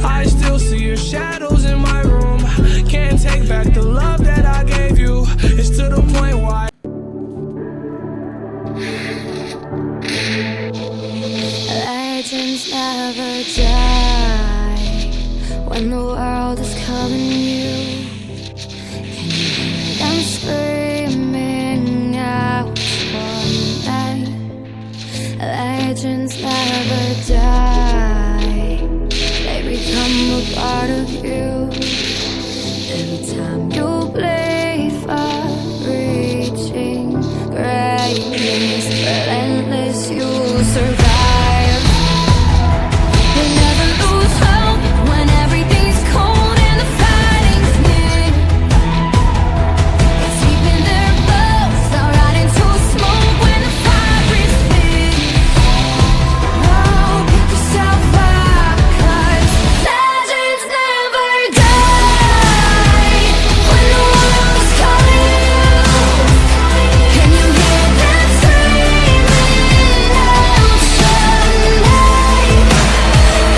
I still see your shadows in my room. Can't take back the love that I gave you. It's to the point why legends never die. When the world is calling you, can you hear them screaming out for me? Legends never die. They become a part of you. Every time you bleed for reaching greatness, relentless, you survive. You never lose hope when everything's cold and the fighting's near. It's deep in their bones, they'll rot into smoke when the fire is big. Oh, pick yourself up, 'cause legends never die. When the world is calling you, can you hear them screaming out your name?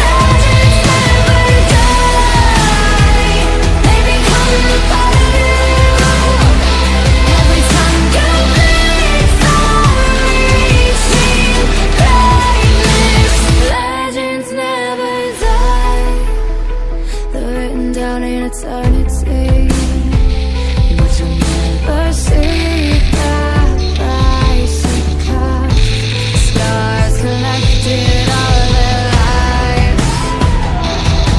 Legends never die. They become a part of you. Every time you bleed for reaching greatness, legends never die. They're written down in eternity, but you'll never see the price it cost. Scars collected all their lives.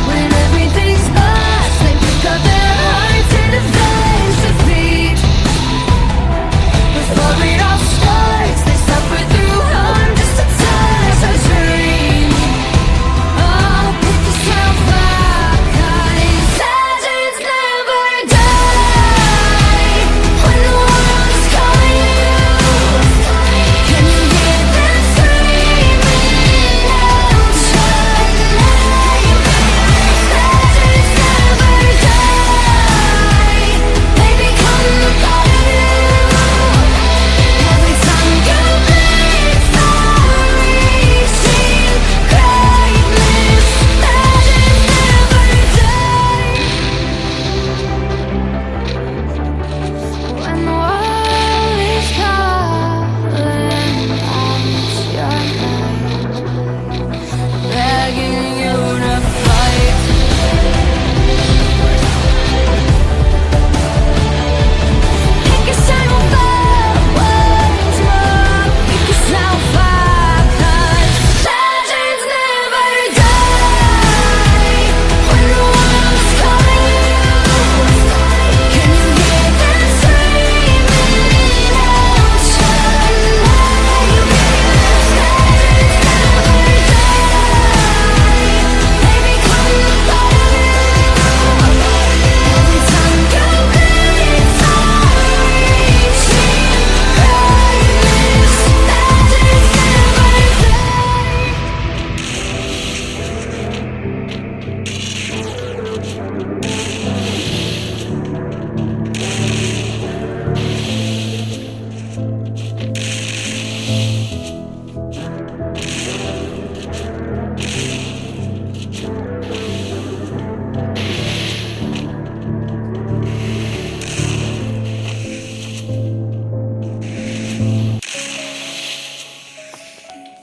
When everything's lost, they pick up their hearts and avenge defeat. Before it all starts, they suffer through harm just to touch a dream. Oh, pick yourself up, 'cause legends never die. When the world is calling you, can you hear them screaming out your name? Legends never die. They become a part of you. Every time you bleed for reaching greatness, legends never die. When the world is calling out your name, begging you to fight. Pick yourself up once more. Pick yourself up, 'cause legends never die. When the world is calling you, can you hear them screaming out your name? Legends never die. They become a part of you. Every time you bleed for reaching greatness, legends never die.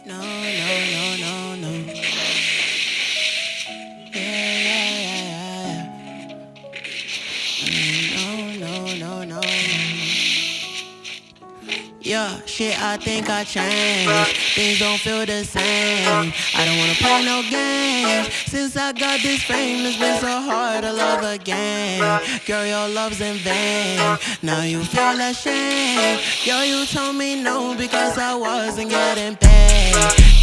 No, no, no, no, no. Yeah. No, no, no, no. Yeah, shit, I think I changed. Things don't feel the same. I don't wanna play no games. Since I got this fame, it's been so hard to love again. Girl, your love's in vain. Now you feel ashamed. Girl, you told me no because I wasn't getting paid.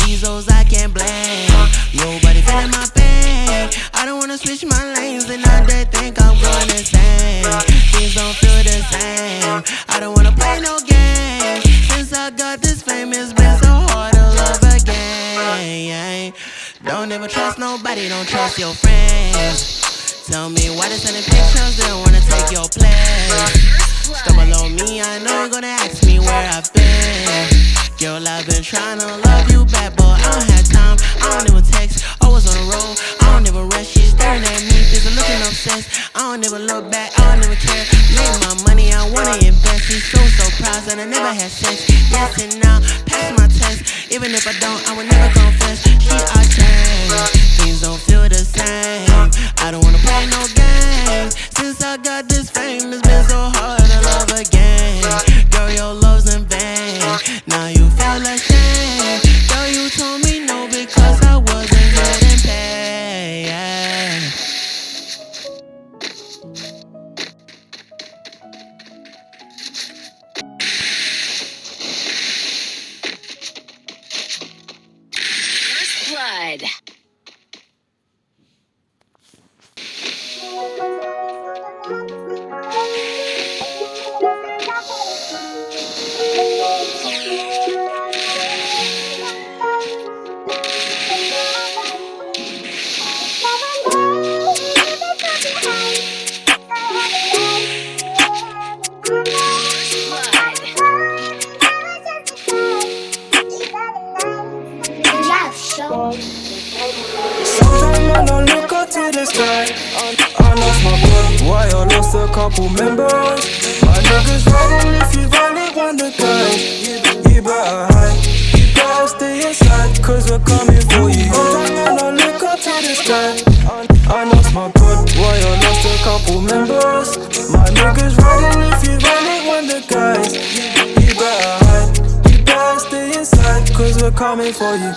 These hoes I can't blame. Nobody feeling my pain. I don't wanna switch my lanes and now they think I'm going insane. Things don't feel the same. I don't wanna play no games. Since I got this fame, it's been so hard to love again. Don't ever trust nobody, don't trust your friends. Tell me why they sending pictures, they don't wanna take your place. Stumble on me, I know you're gonna ask me where I've been. Girl, I've been trying to love you back, but I don't have time. I don't even text, always on the road. I don't even rush, she's best. I don't ever look back, I don't ever care. Made my money, I wanna invest. He's so proud that I never had sex. Yes and now, pass my test. Even if I don't, I would never confess. She I change, things don't feel the same. I don't wanna play no games. Since I got this fame, it's been so hard to love again. Girl, your love's in vain. Now you feel ashamed. Girl, you told me no because I wasn't getting paid. First blood. Sometimes I don't look up to the sky. I lost my blood, why I lost a couple members. My niggas riding if you valid wonder guys. You better hide, you better stay inside, cause we're coming for you. Sometimes I don't look up to the sky. I lost my blood, why I lost a couple members. My niggas riding if you valid wonder guys. You better hide, you better stay inside, cause we're coming for you.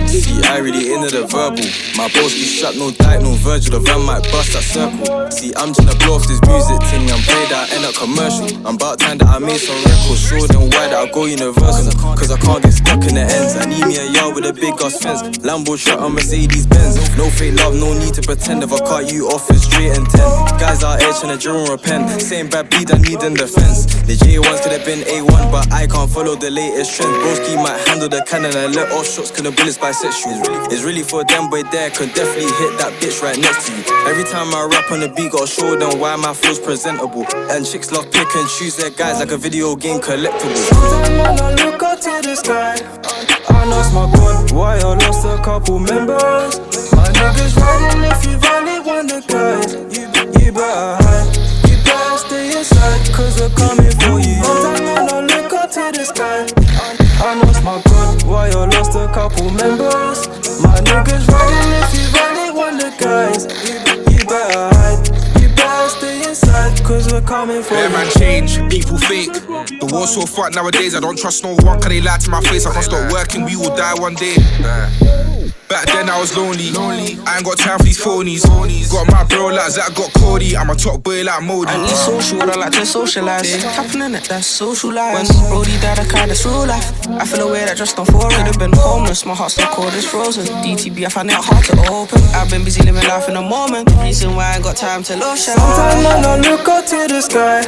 See, I really into the verbal. My broski strapped, no dyke, no Virgil. The van might bust that circle. See, I'm tryna blow off this music thing. I'm paid that I end up commercial. I'm about time that I made some records. Sure then why that I go universal. Cause I can't get stuck in the ends. I need me a yard with a big ass fence. Lambo truck on Mercedes Benz. No fake love, no need to pretend. If I cut you off, it's straight and 10. Guys out here tryna drill and repent. Same bad beat I need in defense. The J1s could have been A1, but I can't follow the latest trends. Broski might handle the cannon and let off shots. Cause the bullets bisexual. It's really for them, boy, there could definitely hit that bitch right next to you. Every time I rap on the beat, gotta show them why my flow's presentable. And chicks love pick and choose their guys like a video game collectible. Sometimes I look up to the sky. I lost my blood, why I lost a couple members. My niggas riding if you valid wonder guys. You better hide, you better stay inside, cause we're coming for you. Sometimes I look up to the sky. I lost my blood, why I lost a couple members. My niggas riding if you valid wonder guys. You better hide, you better stay inside, cause we're coming for you. Yeah, man, change, people fake. The world's so fucked nowadays, I don't trust no one, cause they lie to my face. I can't stop working, we will die one day. Back then I was lonely. I ain't got time for these phonies. Got my bro like Zach, got Cody. I'm a top boy like Modi. I need social, I like to socialise. Tapping in it, that's social life. When Brody died, I cried, that's real life. I feel away that just on foreign. Could've been homeless, my heart's still cold, it's frozen. DTB, I find it hard to open. I've been busy living life in the moment. The reason why I ain't got time to lotion. Sometimes I look up to the sky.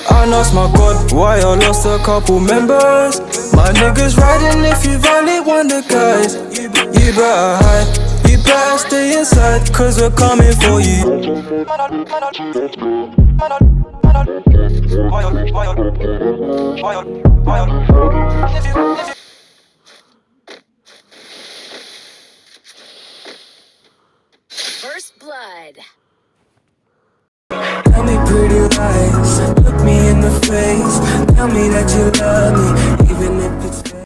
I lost my God, why I lost a couple members. My niggas riding if you valid wonder guys. You better hide, you better stay inside, cause we're coming for you. First blood. Tell me pretty lies, look me in the face. Tell me that you love me,